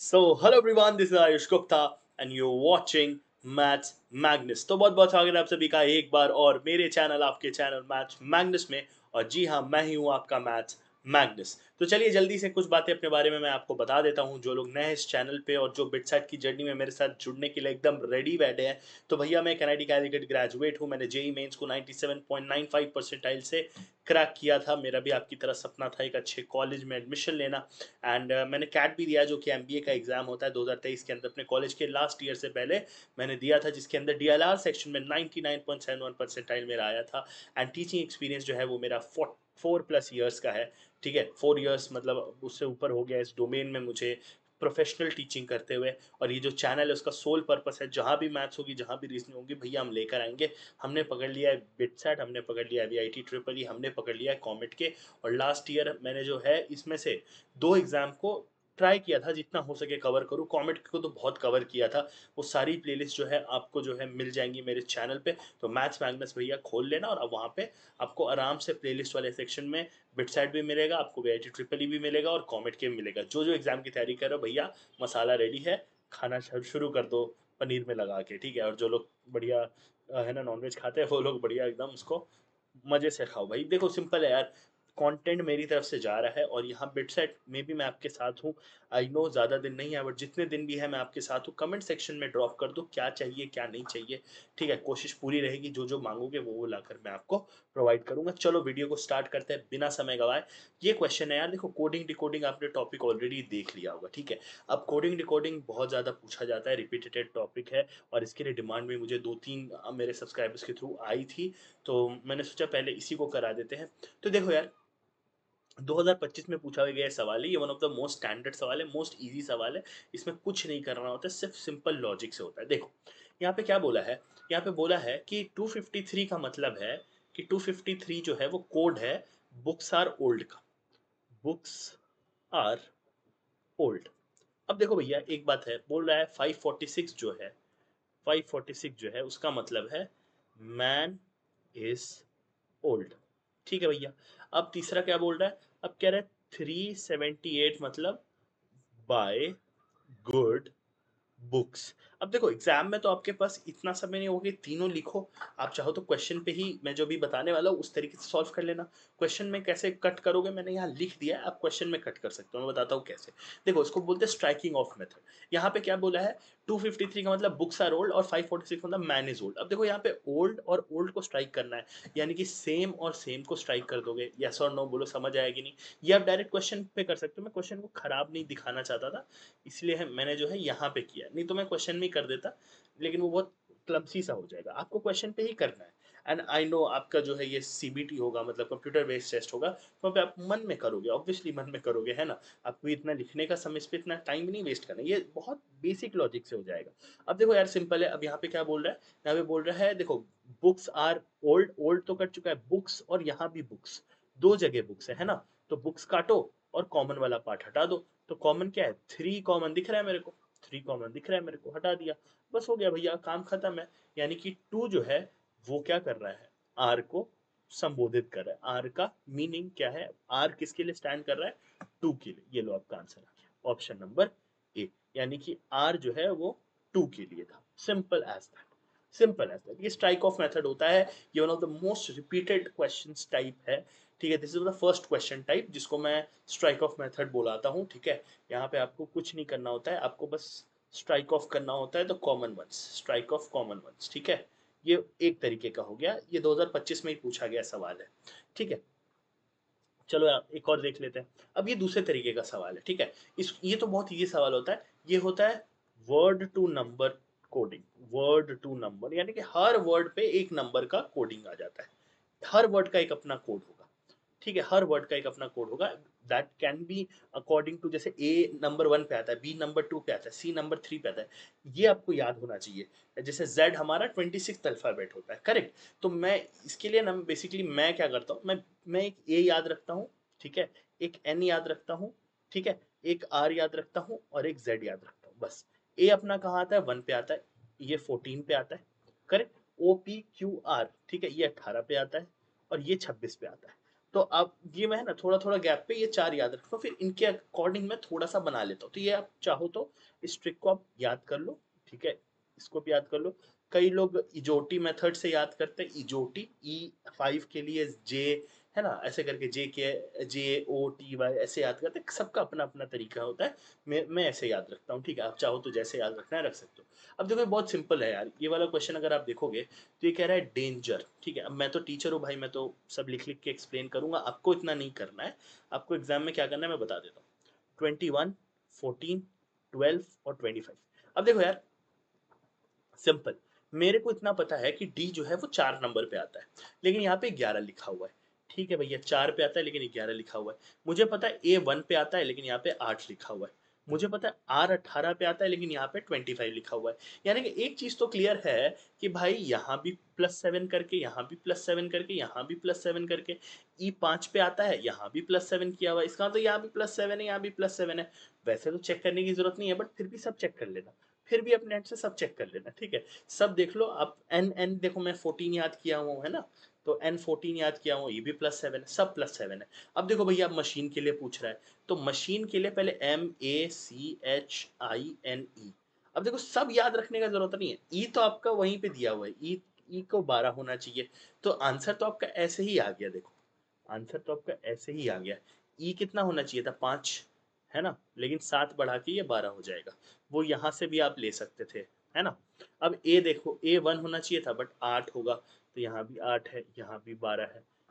So, hello everyone, this is Ayush Gupta and you're watching Maths Magnus। तो बहुत बहुत स्वागत है आप सभी का एक बार और मेरे चैनल आपके चैनल मैथ्स मैग्नस में। और जी हाँ, मैं ही हूँ आपका मैथ्स मैग्नस। तो चलिए जल्दी से कुछ बातें अपने बारे में मैं आपको बता देता हूँ। जो लोग नए हैं इस चैनल पे और जो बिटसेट की जर्नी में मेरे साथ जुड़ने के लिए एकदम रेडी बैठे हैं, तो भैया मैं एनआईटी कैलिकट ग्रेजुएट हूँ। मैंने जेई मेंस को 97.95 परसेंटाइल से क्रैक किया था। मेरा भी आपकी तरह सपना था एक अच्छे कॉलेज में एडमिशन लेना। एंड मैंने कैट भी दिया जो कि एमबीए का एग्जाम होता है 2023 के अंदर। अपने कॉलेज के लास्ट ईयर से पहले मैंने दिया था, जिसके अंदर डीएलआर सेक्शन में 99.71 परसेंटाइल मेरा आया था। एंड टीचिंग एक्सपीरियंस जो है वो मेरा 4+ ईयर्स का है। ठीक है, 4 ईयर्स मतलब उससे ऊपर हो गया इस डोमेन में मुझे प्रोफेशनल टीचिंग करते हुए। और ये जो चैनल है उसका सोल पर्पस है, जहाँ भी मैथ्स होगी, जहाँ भी रीजनिंग होगी, भैया हम लेकर आएंगे। हमने पकड़ लिया है बिटसेट, हमने पकड़ लिया है वीआईटी ट्रिपल ई, हमने पकड़ लिया है कॉमेट के। और लास्ट ईयर मैंने जो है इसमें से 2 एग्ज़ाम को ट्राई किया था जितना हो सके कवर करूँ। कॉमेट को तो बहुत कवर किया था। वो सारी प्लेलिस्ट जो है आपको जो है मिल जाएंगी मेरे चैनल पे। तो मैथ्स मैग्नस भैया खोल लेना और अब वहाँ पे आपको आराम से प्लेलिस्ट वाले सेक्शन में बिटसाइड भी मिलेगा, आपको वीआईटी ट्रिपल ई भी मिलेगा और कॉमेट के भी मिलेगा। जो जो एग्जाम की तैयारी कर रहे हो भैया, मसाला रेडी है, खाना शुरू कर दो पनीर में लगा के। ठीक है, और जो लोग बढ़िया है ना नॉनवेज खाते हैं, वो लोग बढ़िया एकदम उसको मजे से खाओ। भाई देखो सिंपल है यार, कंटेंट मेरी तरफ से जा रहा है और यहाँ बिटसेट में भी मैं आपके साथ हूँ। आई नो ज़्यादा दिन नहीं है, बट जितने दिन भी है मैं आपके साथ हूँ। कमेंट सेक्शन में ड्रॉप कर दो क्या चाहिए क्या नहीं चाहिए। ठीक है, कोशिश पूरी रहेगी, जो जो मांगोगे वो लाकर मैं आपको प्रोवाइड करूंगा। चलो वीडियो को स्टार्ट करते हैं बिना समय गवाए। ये क्वेश्चन है यार, देखो कोडिंग डिकोडिंग आपने टॉपिक ऑलरेडी देख लिया होगा। ठीक है, अब कोडिंग डिकोडिंग बहुत ज़्यादा पूछा जाता है, रिपीटेड टॉपिक है। और इसके लिए डिमांड भी मुझे 2-3 मेरे सब्सक्राइबर्स के थ्रू आई थी। तो मैंने सोचा पहले इसी को करा देते हैं। तो देखो यार, 2025 में पूछा गया सवाल है, ये one of the most standard सवाल है, मोस्ट इजी सवाल है। इसमें कुछ नहीं करना होता है, सिर्फ सिंपल लॉजिक से होता है। देखो यहाँ पे क्या बोला है, यहाँ पे बोला है कि 253 का मतलब है कि 253 जो है वो कोड है बुक्स आर ओल्ड का। Books are old. अब देखो भैया एक बात है, बोल रहा है 546 जो है, 546 जो है उसका मतलब है मैन इज ओल्ड। ठीक है भैया। अब तीसरा क्या बोल रहा है, अब कह रहा है 378 मतलब बाय गुड बुक्स। अब देखो एग्जाम में तो आपके पास इतना समय नहीं होगा कि तीनों लिखो। आप चाहो तो क्वेश्चन पे ही मैं जो भी बताने वाला हूँ उस तरीके से सॉल्व कर लेना। क्वेश्चन में कैसे कट करोगे मैंने यहाँ लिख दिया है, आप क्वेश्चन में कट कर सकते हो, मैं बताता हूँ कैसे। देखो इसको बोलते हैं स्ट्राइकिंग ऑफ मेथड। यहाँ पे क्या बोला है, 253 का मतलब बुक्स आर ओल्ड और 546 मतलब मैन इज ओल्ड। अब देखो यहाँ पे ओल्ड और ओल्ड को स्ट्राइक करना है, यानी कि सेम और सेम को स्ट्राइक कर दोगे। यस और नो बोलो, समझ आएगी नहीं। ये आप डायरेक्ट क्वेश्चन पे कर सकते हो, मैं क्वेश्चन को खराब नहीं दिखाना चाहता था, इसलिए मैंने जो है यहाँ पे किया। नहीं तो मैं क्वेश्चन में कर देता, लेकिन वो बहुत क्लमसी सा हो जाएगा। आपको क्वेश्चन पे ही करना है। एंड आई नो आपका जो है ये सीबीटी होगा, मतलब कंप्यूटर बेस्ड टेस्ट होगा, तो पे आप मन में करोगे, ऑब्वियसली मन में करोगे, है ना। आपको इतना लिखने का समय, इस पे इतना टाइम नहीं वेस्ट करना, ये बहुत बेसिक लॉजिक से हो जाएगा। अब देखो यार सिंपल है, अब यहाँ पे क्या बोल रहा है, यहाँ पे बोल रहा है देखो बुक्स आर ओल्ड, ओल्ड तो कट चुका है, बुक्स और यहाँ भी बुक्स, दो जगह बुक्स है ना। तो बुक्स काटो और कॉमन वाला पार्ट हटा दो। तो कॉमन क्या है, 3 कॉमन दिख रहा है मेरे को, 3 कॉमन दिख रहा है मेरे को, हटा दिया, बस हो गया भैया, काम खत्म है। यानी कि 2 जो है वो क्या कर रहा है, आर को संबोधित कर रहा है। आर का मीनिंग क्या है, आर किसके लिए स्टैंड कर रहा है, 2 के लिए। ये लो आपका आंसर आ गया, ऑप्शन नंबर ए। यानी कि आर जो है वो 2 के लिए था। Simple as that, simple as that. ये स्ट्राइक ऑफ मेथड होता है, ये one of the most repeated questions type है। ठीक है, this is the first question type जिसको मैं स्ट्राइक ऑफ मेथड बोलाता हूँ। ठीक है, यहाँ पे आपको कुछ नहीं करना होता है, आपको बस स्ट्राइक ऑफ करना होता है the common ones, strike off common ones. ठीक है, ये एक तरीके का हो गया, ये 2025 में ही पूछा गया सवाल है। ठीक है, चलो यार एक और देख लेते हैं। अब ये दूसरे तरीके का सवाल है। ठीक है, इस ये तो बहुत ईजी सवाल होता है। ये होता है word to number coding. Word to number यानी कि हर वर्ड पे एक नंबर का कोडिंग आ जाता है, हर वर्ड का एक अपना कोड होगा। ठीक है, हर वर्ड का एक अपना कोड होगा। That can be according to, जैसे ए नंबर 1 पे आता है, बी नंबर 2 पे आता है, सी नंबर 3 पे आता है। ये आपको याद होना चाहिए। जैसे जेड हमारा 26 अल्फाबेट होता है, करेक्ट। तो मैं इसके लिए ना बेसिकली मैं क्या करता हूँ, मैं एक ए याद रखता हूँ। ठीक है, एक एन याद रखता हूँ। ठीक है, एक आर याद रखता हूँ और एक जेड याद रखता हूँ, बस। ए अपना कहाँ आता है, 1 पे आता है, ये 14 पे आता है, correct. O P Q R, ठीक है, ये 18 पे आता है और ये 26 पे आता है। तो अब ये मैं है ना थोड़ा थोड़ा गैप पे ये 4 याद रखता हूँ, फिर इनके अकॉर्डिंग मैं थोड़ा सा बना लेता हूँ। तो ये आप चाहो तो इस ट्रिक को आप याद कर लो, ठीक है, इसको भी याद कर लो। कई लोग इजोटी मेथड से याद करते हैं, इजोटी E5 के लिए जे, है ना, ऐसे करके JOTY ऐसे याद करते हैं, सबका अपना अपना तरीका होता है। मैं ऐसे याद रखता हूँ, ठीक है, आप चाहो तो जैसे याद रखना है रख सकते हो। अब देखो बहुत सिंपल है यार, ये वाला क्वेश्चन अगर आप देखोगे तो ये कह रहा है डेंजर, ठीक है। अब मैं तो टीचर हूँ भाई, मैं तो सब लिख लिख के एक्सप्लेन करूंगा, आपको इतना नहीं करना है। आपको एग्जाम में क्या करना है मैं बता देता हूँ। 21, 14, 12 और 25। अब देखो यार, सिंपल, मेरे को इतना पता है कि डी जो है वो 4 नंबर पे आता है, लेकिन यहाँ पे 11 लिखा हुआ है। ठीक है भैया, 4 पे आता है लेकिन 11 लिखा हुआ है। मुझे पता है A1 पे आता है लेकिन यहाँ पे 8 लिखा हुआ है। मुझे पता है R18 पे आता है लेकिन यहाँ पे 25 लिखा हुआ है। यानी कि एक चीज तो क्लियर है कि भाई यहाँ भी +7 करके, यहाँ भी +7 करके, यहाँ भी +7 करके, E5 पे आता है, यहाँ भी +7 किया हुआ है, इसका मतलब यहाँ भी +7 है, यहाँ भी +7 है। वैसे तो चेक करने की जरूरत नहीं है, बट फिर भी सब चेक कर लेना, फिर भी अपने नेट से सब चेक कर लेना, ठीक है। सब देख लो आप, एन एन देखो मैं 14 याद किया हुआ हूँ, है ना, तो N14 याद किया हूँ, ये भी +7 है, सब +7 है। अब देखो भैया, अब मशीन के लिए पूछ रहा है, तो मशीन के लिए पहले MACHINE। अब देखो सब याद रखने का जरूरत नहीं है, ई तो आपका वहीं पे दिया हुआ है, ई को 12 होना चाहिए, तो आंसर तो आपका ऐसे ही आ गया। देखो आंसर तो आपका ऐसे ही आ गया। ई कितना होना चाहिए था, 5, है ना, लेकिन 7 बढ़ा के ये 12 हो जाएगा। वो यहाँ से भी आप ले सकते थे, है ना। अब ए देखो, A1 होना चाहिए था बट 8 होगा, तो यहाँ भी 8 है, यहाँ भी 12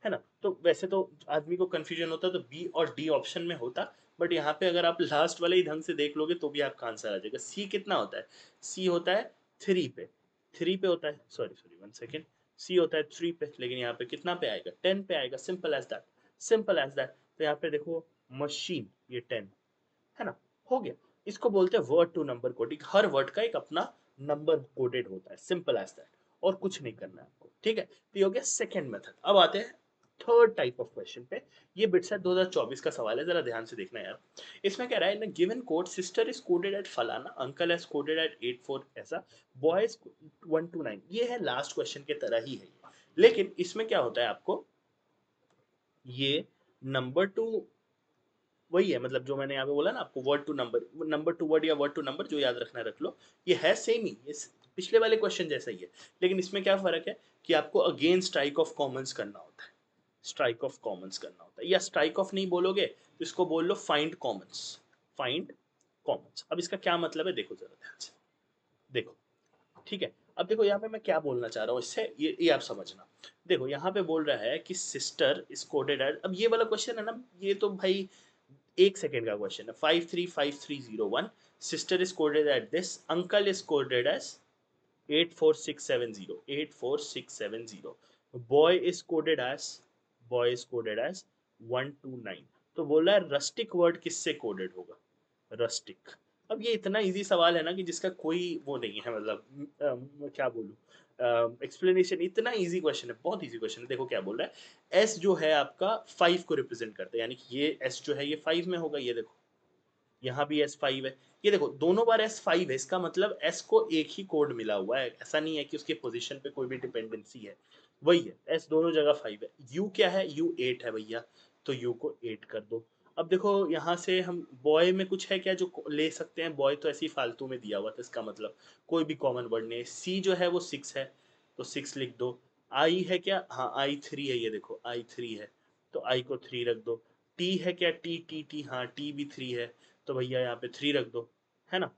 है ना। तो वैसे तो आदमी को कंफ्यूजन होता तो बी और डी ऑप्शन में होता, बट यहाँ पे अगर आप लास्ट वाले ही ढंग से देख लोगे तो भी आपका आंसर आ जाएगा। सी कितना होता है, सी होता है 3 पे, 3 पे होता है, सॉरी सॉरी 1 सेकेंड, सी होता है 3 पे, लेकिन यहाँ पे कितना पे आएगा, 10 पे आएगा। Simple as that, simple as that. तो यहाँ पे देखो मशीन, ये 10 है ना, हो गया। इसको बोलते हैं वर्ड टू नंबर कोडिंग, हर वर्ड का एक अपना नंबर कोडेड होता है, सिंपल एज दैट, और कुछ नहीं करना है आपको, ठीक है। तो ये हो गया सेकंड मेथड। अब आते हैं थर्ड टाइप ऑफ क्वेश्चन पे। ये बिट्स है 2024 का सवाल है, जरा ध्यान से देखना यार। इसमें कह रहा है, in given code sister is coded at फलाना, अंकल इज कोडेड एट 84 ऐसा, बॉय इज 1 to 9। ये है लास्ट क्वेश्चन के तरह ही है ये। लेकिन इसमें क्या होता है, आपको ये नंबर टू वही है, मतलब जो मैंने यहाँ पे बोला ना आपको, word to number, number to word या वर्ड टू नंबर, जो याद रखना रख लो। ये है सेम ही, ये पिछले वाले क्वेश्चन जैसा ही है, लेकिन इसमें क्या फर्क है कि आपको अगेन स्ट्राइक ऑफ कॉमन्स करना होता है। स्ट्राइक ऑफ कॉमन्स करना होता है, या स्ट्राइक ऑफ नहीं बोलोगे तो इसको बोल लो फाइंड कॉमन्स, फाइंड कॉमन्स। अब इसका क्या मतलब है, देखो जरा ध्यान से, देखो, ठीक है। अब देखो यहाँ पे मैं क्या बोलना चाह रहा हूँ इससे, ये आप समझना। देखो यहाँ पे बोल रहा है कि सिस्टर इज कोडेड एज, अब ये वाला क्वेश्चन है ना, ये तो भाई 1 सेकेंड का क्वेश्चन है। 535301, sister is coded at this, uncle is coded as 84670, 84670, boy is coded as, boy is coded as 129। तो बोला है रस्टिक वर्ड किससे कोडेड होगा, रस्टिक। अब ये इतना इजी सवाल है ना कि जिसका कोई वो नहीं है, मतलब क्या बोलूं, एक्सप्लेनेशन, इतना इजी क्वेश्चन है, बहुत इजी क्वेश्चन है। देखो क्या बोल रहा है, एस जो है आपका 5 को रिप्रेजेंट करता है, यानी कि ये एस जो है ये 5 में होगा, ये देखो यहाँ भी S5 है, ये देखो दोनों बार S5 है, इसका मतलब S को एक ही कोड मिला हुआ है, ऐसा नहीं है कि उसके पोजीशन पे कोई भी डिपेंडेंसी है, वही है, S दोनों जगह 5 है। U क्या है, U 8 है भैया, तो U को 8 कर दो। अब देखो यहाँ से हम बॉय में कुछ है क्या जो ले सकते हैं, बॉय तो ऐसे ही फालतू में दिया हुआ था, इसका मतलब कोई भी कॉमन वर्ड नहीं है। C जो है वो 6 है, तो 6 लिख दो। I है क्या, हाँ I3 है, ये देखो I3 है, तो I को 3 रख दो। T है क्या, T, हाँ T भी 3 है, तो भैया यहाँ पे 3 रख दो, है ना।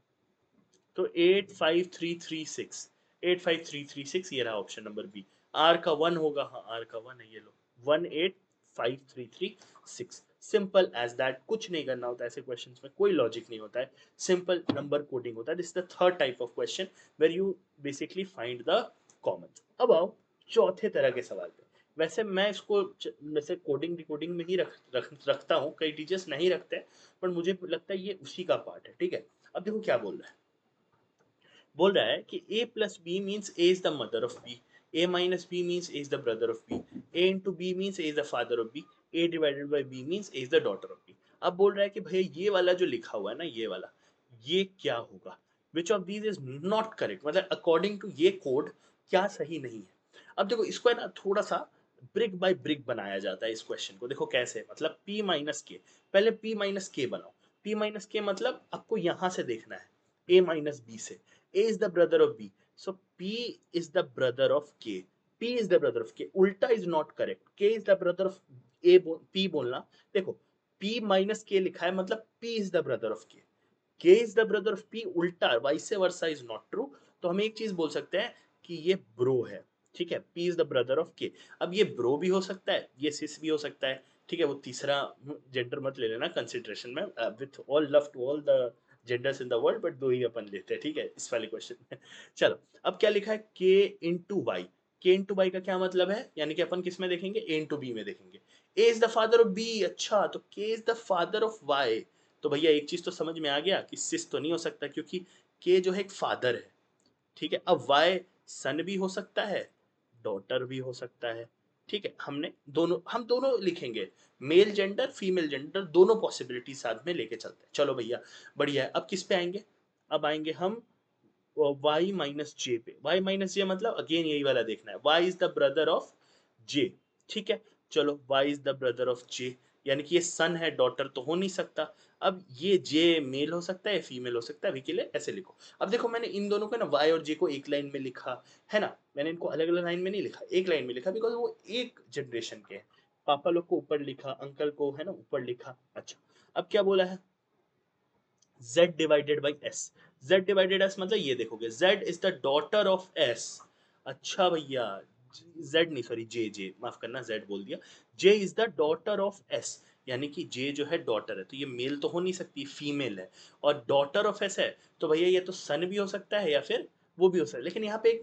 तो 85336, 85336, ये रहा ऑप्शन नंबर बी। आर का 1 होगा, हाँ आर का 1 है, ये लो 1853336। सिंपल एज दैट, कुछ नहीं करना होता है ऐसे क्वेश्चंस में, कोई लॉजिक नहीं होता है, सिंपल नंबर कोडिंग होता है। This is the third type of question where you basically find the common. अब आओ चौथे तरह के सवाल पे। वैसे मैं इसको वैसे कोडिंग डिकोडिंग में ही रखता हूँ, कई टीचर्स नहीं रखते, पर मुझे लगता है ये उसी का पार्ट है, ठीक है। अब देखो क्या बोल रहा है, बोल रहा है कि a plus b means a is the mother of b, a minus b means a is the brother of b, a into b means a is the father of b, a divided by b means a is the daughter of b। अब बोल रहा है कि भाई ये वाला जो लिखा हुआ है ना, ये वाला, ये क्या होगा, which of these is not correct, मतलब अकॉर्डिंग टू ये कोड क्या सही नहीं है। अब देखो इसको है ना थोड़ा सा ब्रिक बाय ब्रिक बनाया जाता है इस क्वेश्चन को। देखो कैसे, मतलब p माइनस के, पहले p माइनस के बनाओ। p माइनस के मतलब आपको यहां से देखना है a माइनस बी से। a is the brother of b, so p is the brother of k। p is the brother of k, उल्टा is not correct. k is the brother of a, p बोलना। देखो p minus के लिखा है मतलब p is the brother of k। k is the brother of p, उल्टा vice versa is not true. तो हम एक चीज बोल सकते हैं कि ये ब्रो है, ठीक है। p is the brother of k। अब ये ब्रो भी हो सकता है, ये सिस भी हो सकता है, ठीक है। वो तीसरा जेंडर मत ले लेना कंसिडरेशन में, with all love to all the genders in the world, but दो ही अपन लेते हैं, ठीक है, इस वाले क्वेश्चन में। चलो, अब क्या लिखा है k into Y. k into Y का क्या मतलब है, यानी कि अपन किस में देखेंगे, a इंटू बी में देखेंगे। a is the father of b, अच्छा, तो k is the father of y। तो भैया एक चीज तो समझ में आ गया कि सिस तो नहीं हो सकता, क्योंकि k जो है एक फादर है, ठीक है। अब वाई सन भी हो सकता है, डॉटर भी हो सकता है, ठीक है। हम दोनों लिखेंगे, मेल जेंडर फीमेल जेंडर दोनों पॉसिबिलिटी साथ में लेके चलते हैं। चलो भैया बढ़िया है। अब किस पे आएंगे, अब आएंगे हम y माइनस जे पे। y माइनस जे मतलब अगेन यही वाला देखना है, y is the brother of j, ठीक है। चलो y is the brother of j, यानी कि ये सन है, डॉटर तो हो नहीं सकता। अब ये j मेल हो सकता है, फीमेल हो सकता है, अभी के लिए ऐसे लिखो। अब देखो मैंने इन दोनों को ना y और j को एक लाइन में लिखा है ना, मैंने इनको अलग अलग लाइन में नहीं लिखा, एक लाइन में लिखा, बिकॉज वो एक जनरेशन के हैं। पापा लोग को ऊपर लिखा, अंकल को है ना ऊपर लिखा। अच्छा, अब क्या बोला है, z divided by s। z divided s मतलब ये देखोगे, z is the daughter of s। अच्छा भैया, z नहीं, सॉरी j माफ करना, z बोल दिया। j is the daughter of s, यानी कि j जो है डॉटर है, तो ये मेल तो हो नहीं सकती, फीमेल है। और डॉटर ऑफ s है, तो भैया ये तो सन भी हो सकता है या फिर वो भी हो सकता है। लेकिन यहाँ पे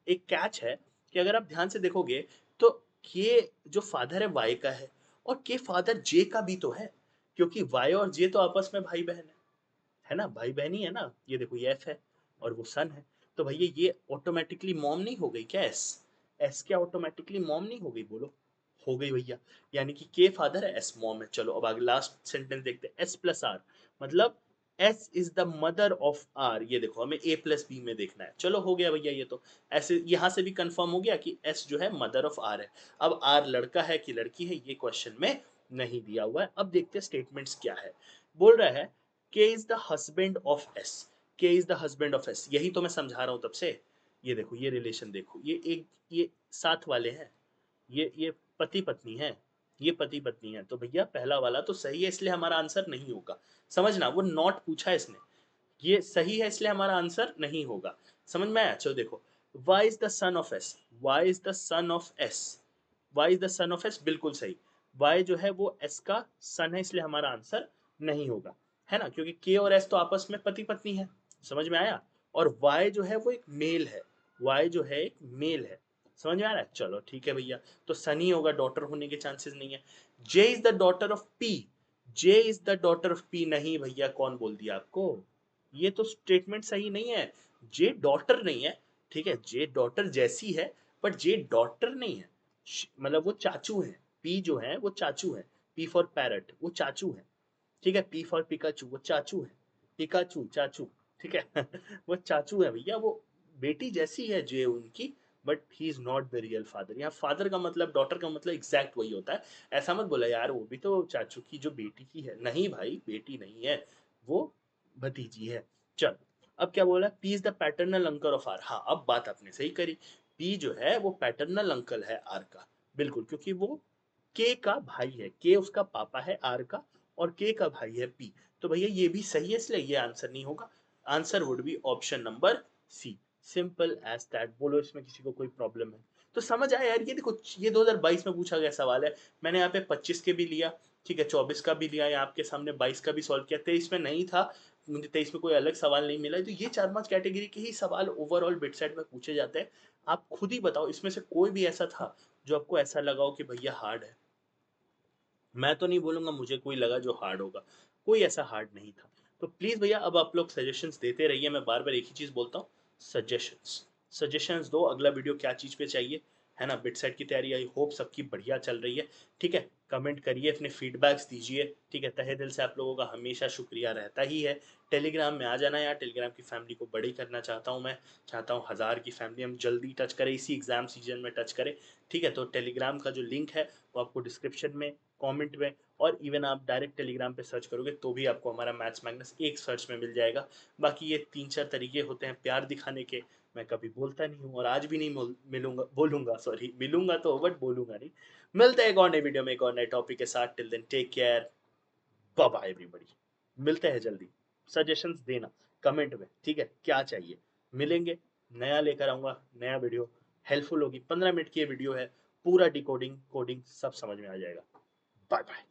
एक कैच है कि अगर आप ध्यान से देखोगे तो k जो फादर है y का है, और k फादर j का भी तो है, क्योंकि y और j तो आपस में भाई बहन है ना, भाई बहन ही है ना। ये देखो ये एफ है और वो सन है, तो भैया ये ऑटोमेटिकली मॉम नहीं हो गई क्या, एस। एस क्या ऑटोमेटिकली मॉम नहीं हो गई, बोलो। हो गई भैया, यानी कि के फादर है, एस मॉम है। चलो अब आगे लास्ट सेंटेंस देखते हैं, एस प्लस आर मतलब S is the mother of R. ये देखो हमें ए प्लस बी में देखना है। चलो हो गया भैया, ये तो ऐसे यहां से भी कंफर्म हो गया कि एस जो है मदर ऑफ आर है। अब आर लड़का है कि लड़की है ये क्वेश्चन में नहीं दिया हुआ है। अब देखते हैं स्टेटमेंट्स क्या है। बोल रहा है K is the husband of S। K is the husband of S, यही तो मैं समझा रहा हूं तब से। ये देखो ये रिलेशन देखो, ये साथ वाले हैं, ये पति पत्नी है, ये पति पत्नी है। तो भैया पहला वाला तो सही है, इसलिए हमारा आंसर नहीं होगा। समझना, वो नॉट पूछा है इसने, ये सही है इसलिए हमारा आंसर नहीं होगा। समझ में आया, चलो देखो, y is the son of s। y is the son of s। y is the son of s, बिल्कुल सही। y जो है वो s का सन है, इसलिए हमारा आंसर नहीं होगा, है ना, क्योंकि k और s तो आपस में पति पत्नी है। समझ में आया। और y जो है वो एक मेल है, y जो है एक मेल है। समझ में आ रहा है, चलो ठीक है भैया। तो सन ही होगा, डॉटर होने के चांसेस नहीं है। j is the daughter of p। j is the daughter of p, नहीं भैया, कौन बोल दिया आपको, ये तो स्टेटमेंट सही नहीं है। जे डॉटर नहीं है, ठीक है, जे डॉटर जैसी है, बट जे डॉटर नहीं है। मतलब वो चाचू है, पी जो है वो चाचू है। पी फॉर पैरट, वो चाचू है, ठीक है। पी फॉर पिकाचू, वो चाचू है। पिकाचू चाचू, ठीक है। वो चाचू है भैया, वो बेटी जैसी है जे उनकी, but he is not the real father. यहाँ फादर का मतलब, डॉटर का मतलब एग्जैक्ट वही होता है। ऐसा मत बोला यार, वो भी तो चाचू की जो बेटी की है, नहीं भाई बेटी नहीं है, वो भतीजी है। चल, अब क्या बोला, P is the paternal uncle of R. हाँ, अब बात आपने सही करी, पी जो है वो पैटर्नल अंकल है आर का, बिल्कुल, क्योंकि वो के का भाई है, के उसका पापा है आर का, और के का भाई है पी। तो भैया ये भी सही है, इसलिए ये आंसर नहीं होगा। Answer would be option number C. Simple as that. बोलो इसमें किसी को कोई प्रॉब्लम है तो समझ आया यार। ये देखो, ये 2022 में पूछा गया सवाल है। मैंने यहाँ पे 25 के भी लिया, ठीक है, 24 का भी लिया, यहाँ आपके सामने 22 का भी सॉल्व किया। 23 में नहीं था, मुझे 23 में कोई अलग सवाल नहीं मिला। तो ये 4-5 कैटेगरी के ही सवाल ओवरऑल बिट सेट में पूछे जाते हैं। आप खुद ही बताओ इसमें से कोई भी ऐसा था जो आपको ऐसा लगा हो कि भैया हार्ड है। मैं तो नहीं बोलूंगा मुझे कोई लगा जो हार्ड होगा, कोई ऐसा हार्ड नहीं था। तो प्लीज भैया अब आप लोग सजेशंस देते रहिए। मैं बार बार एक ही चीज बोलता हूँ, सजेशंस, सजेशंस दो, अगला वीडियो क्या चीज पे चाहिए, है ना। बिट सेट की तैयारी आई होप सबकी बढ़िया चल रही है, ठीक है। कमेंट करिए, अपने फीडबैक्स दीजिए, ठीक है। तहे दिल से आप लोगों का हमेशा शुक्रिया रहता ही है। टेलीग्राम में आ जाना यार, टेलीग्राम की फैमिली को बड़ी करना चाहता हूँ मैं, चाहता हूँ 1000 की फैमिली हम जल्दी टच करें, इसी एग्जाम सीजन में टच करें, ठीक है। तो टेलीग्राम का जो लिंक है वो आपको डिस्क्रिप्शन में, कमेंट में, और इवन आप डायरेक्ट टेलीग्राम पे सर्च करोगे तो भी आपको हमारा मैथ्स मैग्नस एक सर्च में मिल जाएगा। बाकी ये 3-4 तरीके होते हैं प्यार दिखाने के, मैं कभी बोलता नहीं हूँ और आज भी नहीं मिलूंगा, बोलूंगा, सॉरी, मिलूंगा तो बट बोलूंगा नहीं। मिलते हैं एक और नए वीडियो में एक और नए टॉपिक के साथ। Till then take care, bye bye everybody. मिलते हैं जल्दी। सजेशंस देना कमेंट में, ठीक है, क्या चाहिए, मिलेंगे, नया लेकर आऊंगा, नया वीडियो हेल्पफुल होगी। 15 मिनट की ये वीडियो है, पूरा डिकोडिंग कोडिंग सब समझ में आ जाएगा। Bye bye.